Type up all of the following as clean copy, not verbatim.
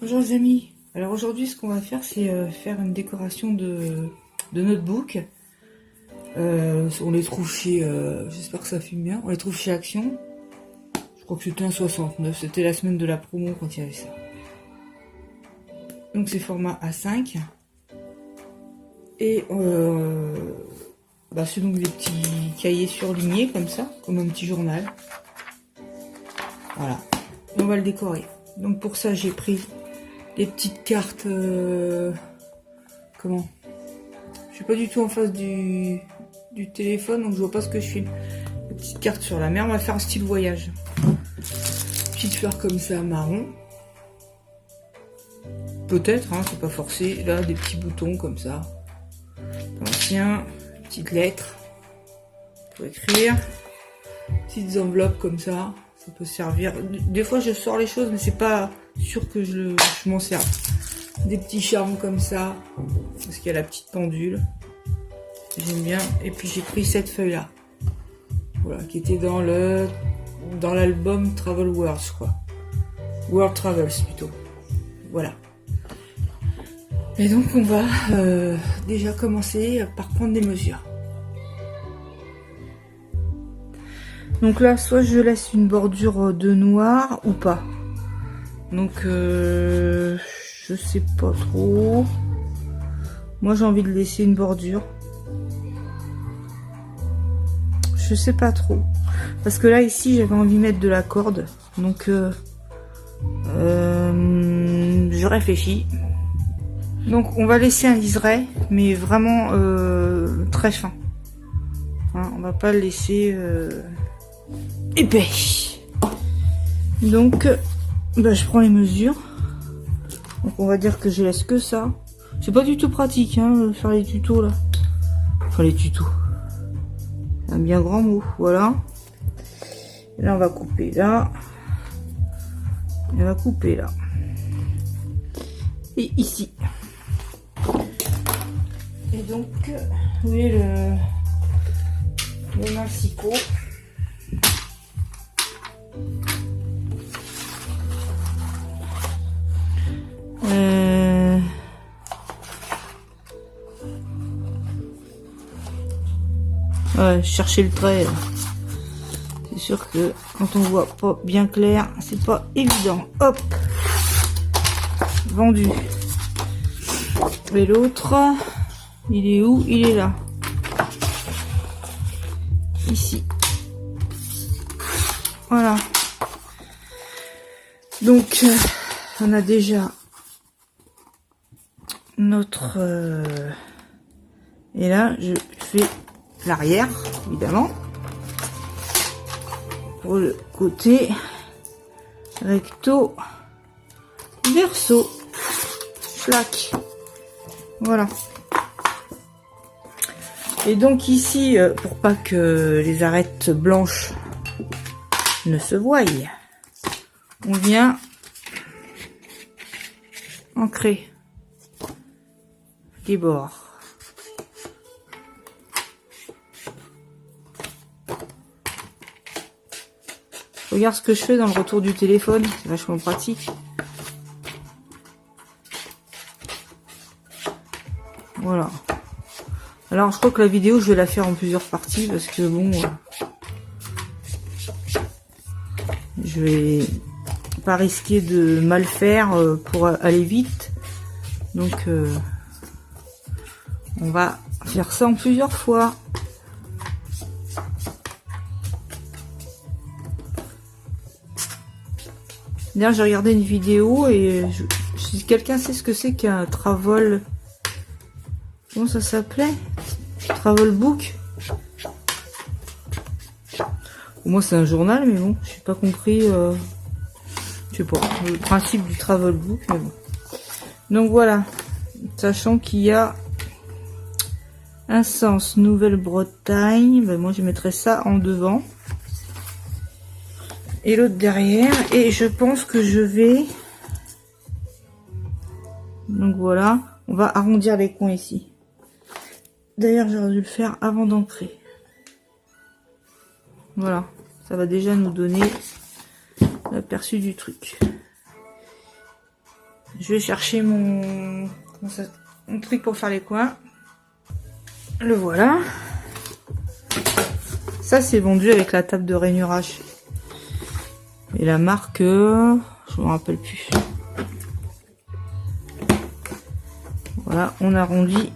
Bonjour les amis, alors aujourd'hui ce qu'on va faire c'est faire une décoration de notebook. On les trouve chez, j'espère que ça filme bien, on les trouve chez Action. Je crois que c'était un 69, c'était la semaine de la promo quand il y avait ça. Donc c'est format A5. Et c'est donc des petits cahiers surlignés comme ça, comme un petit journal. Voilà, et on va le décorer. Donc pour ça j'ai pris des petites cartes, comment, je suis pas du tout en face du téléphone, donc je vois pas ce que je filme. Des petites cartes sur la mer, on va faire un style voyage. Petite fleur comme ça, marron. Peut-être, hein, c'est pas forcé. Là, des petits boutons comme ça. Ancien, petites lettres pour écrire. Petites enveloppes comme ça, ça peut servir. Des fois, je sors les choses, mais c'est pas sûr que je m'en serve. Des petits charmes comme ça, parce qu'il y a la petite pendule. J'aime bien. Et puis j'ai pris cette feuille là, voilà, qui était dans l'album Travel World, je crois. World Travels plutôt. Voilà. Et donc on va déjà commencer par prendre des mesures. Donc là, soit je laisse une bordure de noir ou pas. Donc je sais pas trop. Moi j'ai envie de laisser une bordure. Je sais pas trop. Parce que là ici j'avais envie de mettre de la corde. Donc je réfléchis. Donc on va laisser un liseré, mais vraiment très fin. Hein, on va pas le laisser épais. Donc je prends les mesures. Donc on va dire que je laisse que ça. C'est pas du tout pratique hein, faire les tutos là. Enfin les tutos. Un bien grand mot, voilà. Et là on va couper là. Et on va couper là. Et ici. Et donc, vous voyez le massicot. Ouais, chercher le trait. C'est sûr que quand on voit pas bien clair, c'est pas évident. Hop, vendu. Et l'autre, il est où? Il est là. Ici. Voilà. Donc, on a déjà notre... Et là, je fais l'arrière, évidemment. Pour le côté recto verso. Flac. Voilà. Et donc ici, pour pas que les arêtes blanches ne se voient, on vient ancrer les bords. Regarde ce que je fais dans le retour du téléphone, c'est vachement pratique. Voilà. Alors je crois que la vidéo je vais la faire en plusieurs parties parce que bon, je vais pas risquer de mal faire pour aller vite. Donc on va faire ça en plusieurs fois. D'ailleurs j'ai regardé une vidéo et si quelqu'un sait ce que c'est qu'un travel, comment ça s'appelait, travel book. Moi c'est un journal mais bon j'ai pas compris je sais pas le principe du travel book mais bon. Donc voilà, sachant qu'il y a un sens Nouvelle-Bretagne, moi je mettrais ça en devant et l'autre derrière, et je pense que je vais, donc voilà, on va arrondir les coins ici. D'ailleurs j'aurais dû le faire avant d'ancrer. Voilà, ça va déjà nous donner l'aperçu du truc. Je vais chercher mon truc pour faire les coins. Le voilà. Ça c'est vendu avec la table de rainurage. Et la marque, je me rappelle plus. Voilà, on arrondit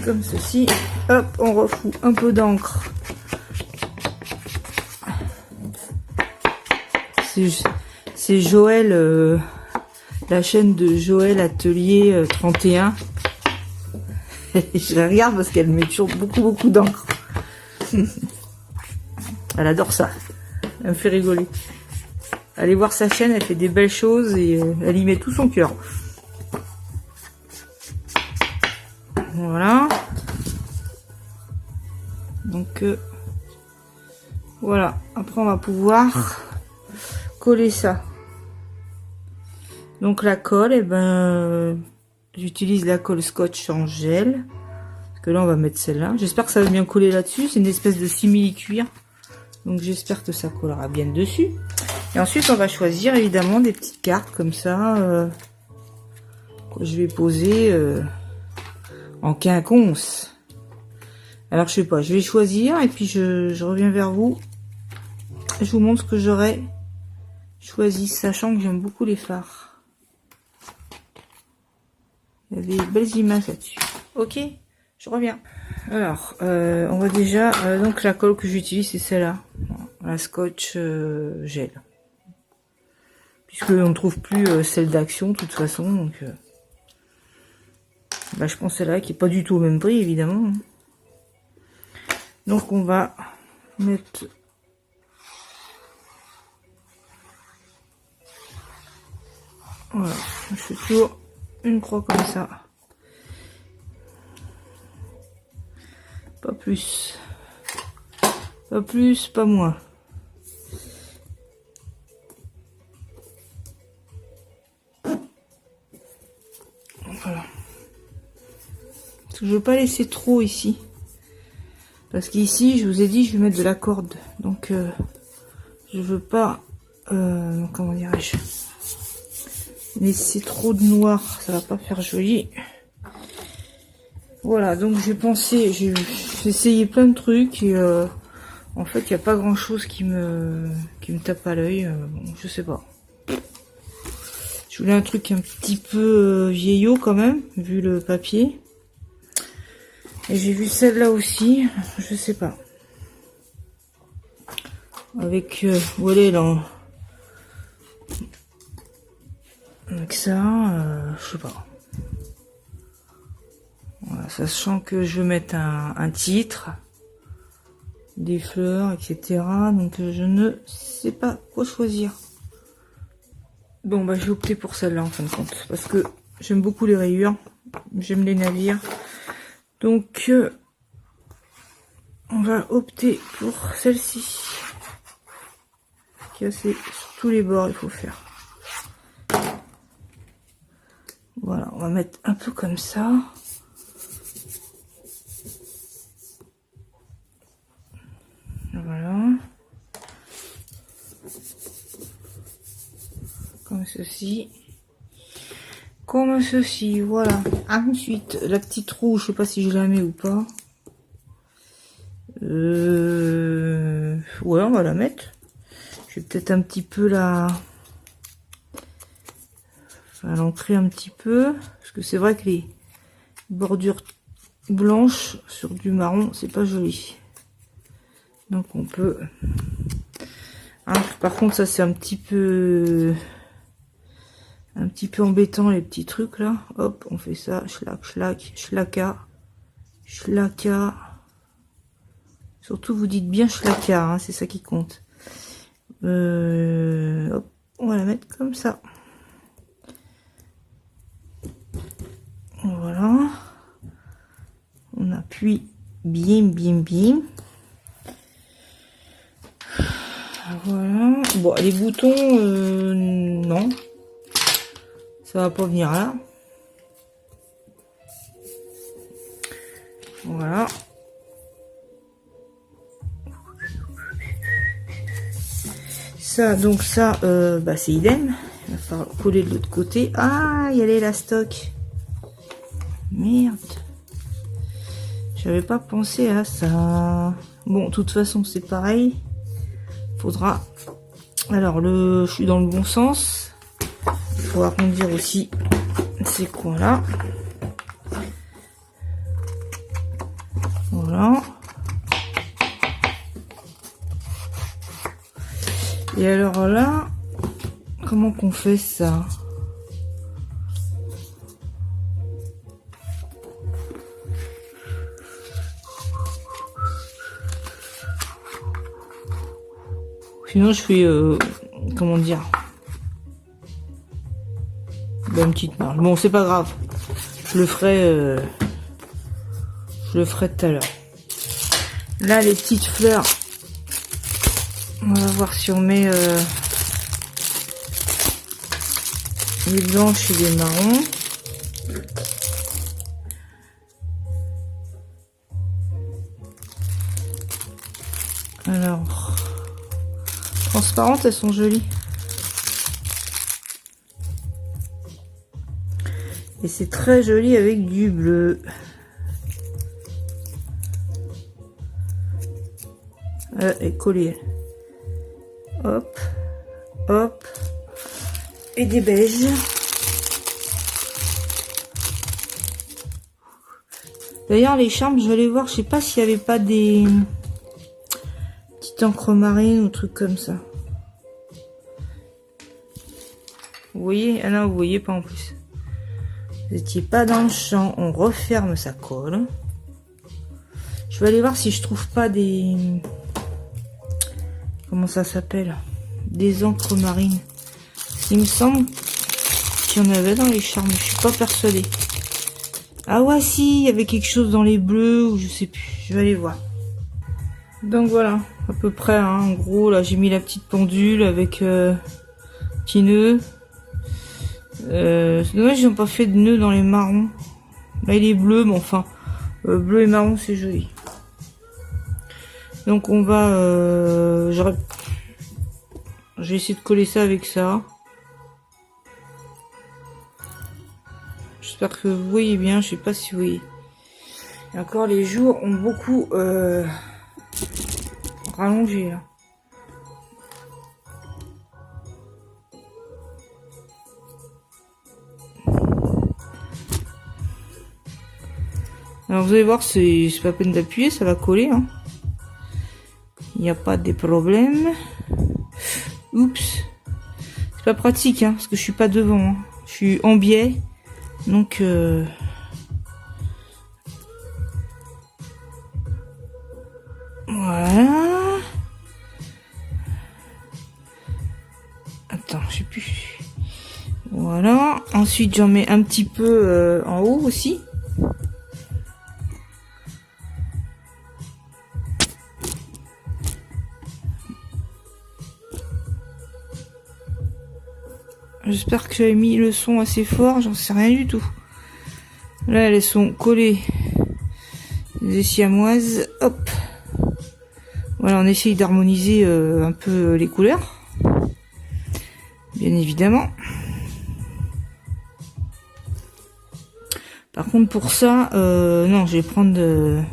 comme ceci. Hop, on refout un peu d'encre. C'est Joël, la chaîne de Joël Atelier 31. Je la regarde parce qu'elle met toujours beaucoup d'encre. Elle adore ça. Elle me fait rigoler. Allez voir sa chaîne, elle fait des belles choses et elle y met tout son cœur. Voilà. Donc voilà. Après on va pouvoir coller ça. Donc la colle, et ben j'utilise la colle scotch en gel. Parce que là on va mettre celle-là. J'espère que ça va bien coller là-dessus. C'est une espèce de simili-cuir. Donc j'espère que ça collera bien dessus. Et ensuite on va choisir évidemment des petites cartes comme ça. Que je vais poser en quinconce. Alors je sais pas, je vais choisir et puis je reviens vers vous. Je vous montre ce que j'aurais choisi, sachant que j'aime beaucoup les phares. Il y a des belles images là-dessus. Ok, je reviens. Alors, on va déjà... donc la colle que j'utilise, c'est celle-là. La scotch gel. Puisque on ne trouve plus celle d'Action, de toute façon. Donc, bah, je prends celle-là, qui est pas du tout au même prix, évidemment. Donc on va mettre... Voilà, je fais toujours une croix comme ça. Pas plus. Pas plus, pas moins. Voilà. Parce que je veux pas laisser trop ici. Parce qu'ici, je vous ai dit, je vais mettre de la corde. Donc, je veux pas... comment dirais-je, laisser trop de noir. Ça va pas faire joli. Voilà, donc j'ai pensé... J'ai essayé plein de trucs. Et en fait, il n'y a pas grand-chose qui me tape à l'œil. Bon, je sais pas. Je voulais un truc un petit peu vieillot quand même, vu le papier. Et j'ai vu celle-là aussi, je sais pas. Avec, où elle est là? Avec ça, je sais pas. Voilà, sachant que je veux mettre un titre, des fleurs, etc. Donc je ne sais pas quoi choisir. Bon bah je vais opter pour celle-là en fin de compte. Parce que j'aime beaucoup les rayures. J'aime les navires. Donc on va opter pour celle-ci. Qui est assez sur tous les bords, il faut faire. Voilà, on va mettre un peu comme ça. Voilà. Comme ceci. Comme ceci, voilà. Ensuite, la petite roue, je sais pas si je la mets ou pas. Ouais, on va la mettre. Je vais peut-être un petit peu l'ancrer un petit peu. Parce que c'est vrai que les bordures blanches sur du marron, c'est pas joli. Donc on peut... Hein, par contre, ça c'est un petit peu embêtant, les petits trucs là. Hop, on fait ça, schlac, schlac, schlaka, schlaka. Surtout vous dites bien schlaka, hein, c'est ça qui compte. Hop, on va la mettre comme ça. Voilà. On appuie bien, bien, bien. Voilà. Bon, les boutons, non. Ça va pas venir là. Voilà. Ça, donc ça, bah, c'est idem. Il va falloir coller de l'autre côté. Ah, il y a l'élastoc. Merde. J'avais pas pensé à ça. Bon, de toute façon, c'est pareil. Faudra... Alors, je suis dans le bon sens. Il faut arrondir aussi ces coins-là. Voilà. Et alors là, comment qu'on fait ça? Sinon je fais comment dire, une petite marge. Bon, c'est pas grave, je le ferai tout à l'heure. Là, les petites fleurs, on va voir si on met les blanches et les marrons. Alors, transparentes, elles sont jolies. Et c'est très joli avec du bleu. Et collé. Hop, hop. Et des beiges. D'ailleurs, les charmes, je vais aller voir. Je sais pas s'il y avait pas des petites encres marines ou trucs comme ça. Vous voyez? Ah non, vous voyez pas en plus. Vous n'étiez pas dans le champ. On referme sa colle. Je vais aller voir si je trouve pas des... Comment ça s'appelle? Des encres marines. Il me semble qu'il y en avait dans les charmes. Je suis pas persuadée. Ah ouais, si, il y avait quelque chose dans les bleus ou je sais plus. Je vais aller voir. Donc voilà, à peu près. Hein, en gros, là, j'ai mis la petite pendule avec petit nœud. C'est dommage, ils n'ont pas fait de nœud dans les marrons. Là, il est bleu, mais enfin, bleu et marron, c'est joli. Donc on va, je vais essayer de coller ça avec ça. J'espère que vous voyez bien, je sais pas si vous voyez. Et encore les jours ont beaucoup rallongé là. Alors vous allez voir, c'est pas peine d'appuyer, ça va coller. Hein. Il n'y a pas de problème. Oups. C'est pas pratique, hein, parce que je suis pas devant. Hein. Je suis en biais. Donc... Voilà. Attends, je sais plus. Voilà. Ensuite, j'en mets un petit peu en haut aussi. J'espère que j'avais mis le son assez fort, j'en sais rien du tout. Là, elles sont collées. Les siamoises, hop. Voilà, on essaye d'harmoniser un peu les couleurs. Bien évidemment. Par contre, pour ça, non, je vais prendre le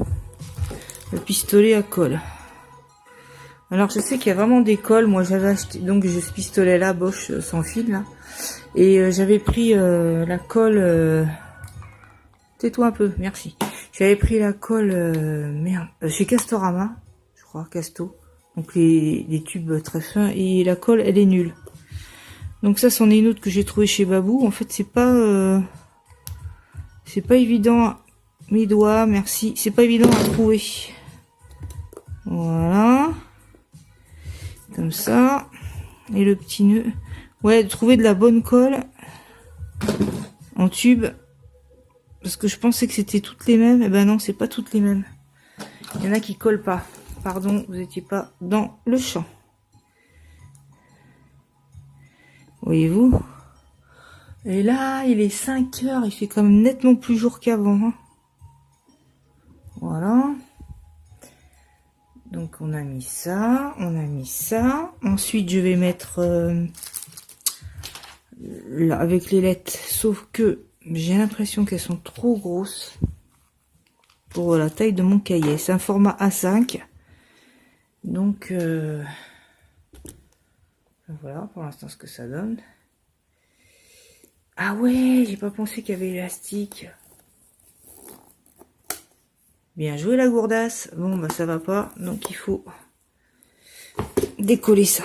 pistolet à colle. Alors, je sais qu'il y a vraiment des colles. Moi, j'avais acheté donc ce pistolet-là, Bosch sans fil, là. Et j'avais pris la colle... Tais-toi un peu, merci. J'avais pris la colle... merde, chez Castorama, je crois, Casto. Donc les tubes très fins. Et la colle, elle est nulle. Donc ça, c'en est une autre que j'ai trouvée chez Babou. En fait, c'est pas évident. Mes doigts, merci. C'est pas évident à trouver. Voilà. Comme ça. Et le petit nœud. Ouais, de trouver de la bonne colle en tube. Parce que je pensais que c'était toutes les mêmes. Et ben non, c'est pas toutes les mêmes. Il y en a qui collent pas. Pardon, vous n'étiez pas dans le champ. Voyez-vous? Et là, il est 5 h. Il fait quand même nettement plus jour qu'avant. Hein. Voilà. Donc on a mis ça. On a mis ça. Ensuite, je vais mettre... là, avec les lettres, sauf que j'ai l'impression qu'elles sont trop grosses pour la taille de mon cahier. C'est un format A5, donc voilà pour l'instant ce que ça donne. Ah ouais, j'ai pas pensé qu'il y avait l'élastique. Bien joué la gourdasse. Bon bah ça va pas, donc il faut décoller ça.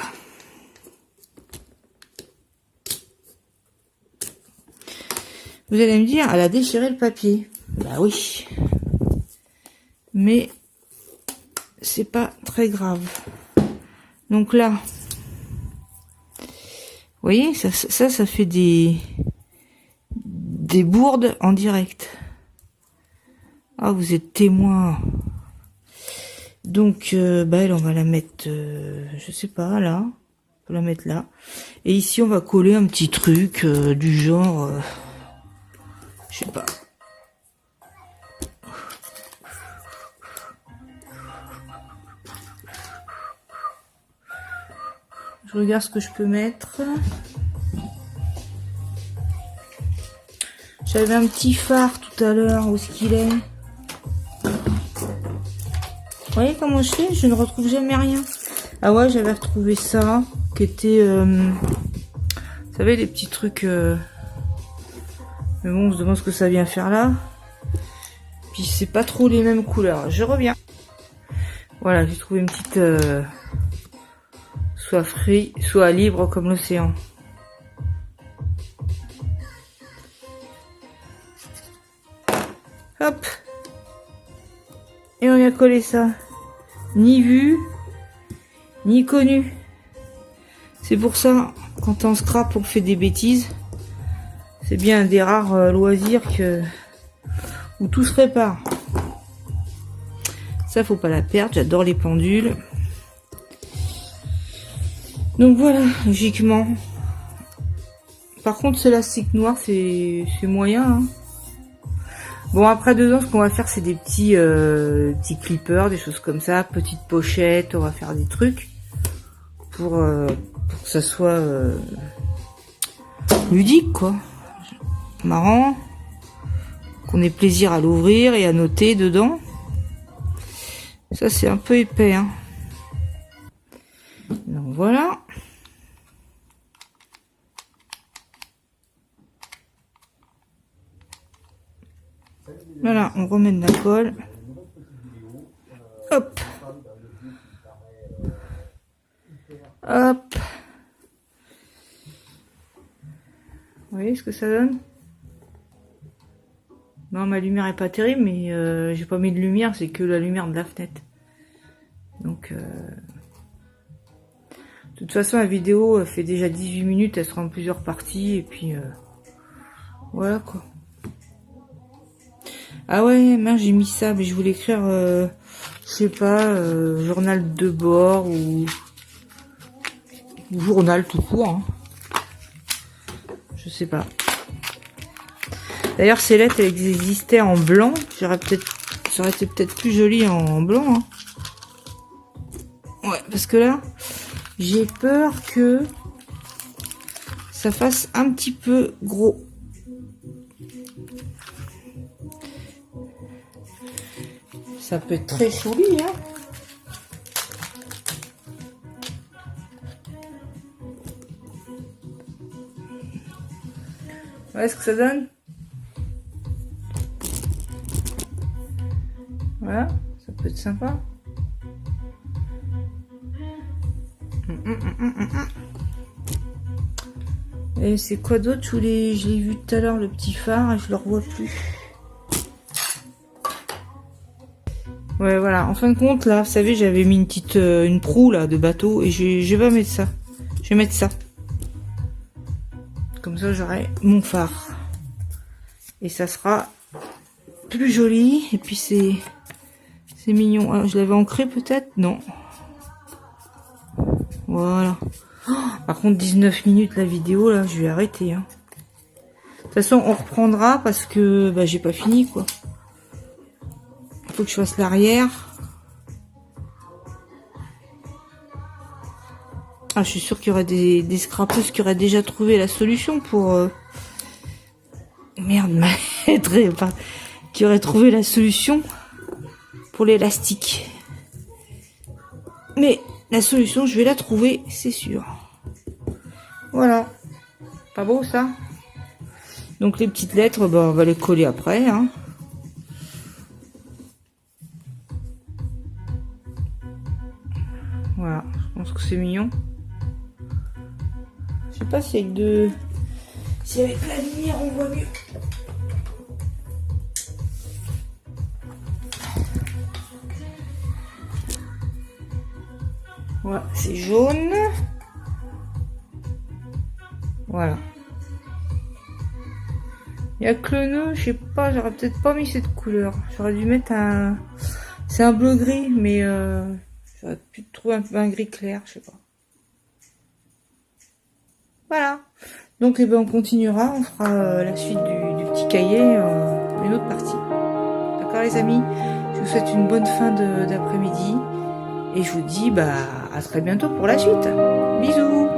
Vous allez me dire, elle a déchiré le papier. Bah oui. Mais c'est pas très grave. Donc là, vous voyez, ça fait des bourdes en direct. Ah, vous êtes témoin. Donc, bah elle, on va la mettre, je sais pas, là. On peut la mettre là. Et ici, on va coller un petit truc du genre, je sais pas. Je regarde ce que je peux mettre. J'avais un petit phare tout à l'heure. Où est-ce qu'il est? Vous voyez comment je fais? Je ne retrouve jamais rien. Ah ouais, j'avais retrouvé ça. Qui était... vous savez, les petits trucs... Mais bon, on se demande ce que ça vient faire là. Puis c'est pas trop les mêmes couleurs. Je reviens. Voilà, j'ai trouvé une petite... soit free, soit libre comme l'océan. Hop. Et on vient coller ça. Ni vu, ni connu. C'est pour ça, quand on scrap, on fait des bêtises. C'est bien un des rares loisirs où tout se répare. Ça, faut pas la perdre. J'adore les pendules. Donc voilà, logiquement. Par contre, ce élastique noir, c'est moyen. Hein. Bon, après dedans, ce qu'on va faire, c'est des petits clippers, des choses comme ça, petites pochettes. On va faire des trucs pour que ça soit ludique, quoi. Marrant. Qu'on ait plaisir à l'ouvrir et à noter dedans. Ça, c'est un peu épais, hein. Donc voilà. Voilà, on remet de la colle. Hop. Hop. Vous voyez ce que ça donne? Non, ma lumière est pas terrible, mais j'ai pas mis de lumière, c'est que la lumière de la fenêtre. Donc... de toute façon, la vidéo fait déjà 18 minutes, elle sera en plusieurs parties, et puis voilà quoi. Ah ouais, mince, j'ai mis ça, mais je voulais écrire, je sais pas, journal de bord ou journal tout court. Hein. Je sais pas. D'ailleurs, ces lettres, elles existaient en blanc. Ça aurait été peut-être plus joli en blanc. Hein. Ouais, parce que là... j'ai peur que ça fasse un petit peu gros. Ça peut être très joli, hein. Voilà ce que ça donne. Voilà, ça peut être sympa. Et c'est quoi d'autre? Je l'ai vu tout à l'heure, le petit phare, et je le revois plus. Ouais, voilà. En fin de compte, là, vous savez, j'avais mis une petite une proue là de bateau, et je vais mettre ça. Je vais mettre ça. Comme ça, j'aurai mon phare. Et ça sera plus joli. Et puis c'est mignon. Ah, je l'avais ancré peut-être? Non. Voilà. Oh, par contre, 19 minutes la vidéo, là, je vais arrêter. Hein. De toute façon, on reprendra parce que bah, j'ai pas fini, quoi. Il faut que je fasse l'arrière. Ah, je suis sûre qu'il y aurait des scrapeuses qui auraient déjà trouvé la solution pour... Merde, qui aurait trouvé la solution pour l'élastique. Mais la solution, je vais la trouver, c'est sûr. Voilà. Pas beau, ça? Donc, les petites lettres, bah, on va les coller après, hein. Voilà. Je pense que c'est mignon. Je sais pas si si avec la lumière, on voit mieux. Voilà, c'est jaune. Voilà. Il y a que le nœud, je sais pas, j'aurais peut-être pas mis cette couleur. J'aurais dû mettre un... C'est un bleu gris, mais j'aurais pu trouver un gris clair, je sais pas. Voilà. Donc eh ben, on continuera, on fera la suite du petit cahier, une autre partie. D'accord les amis? Je vous souhaite une bonne fin d'après-midi. Et je vous dis bah à très bientôt pour la suite. Bisous.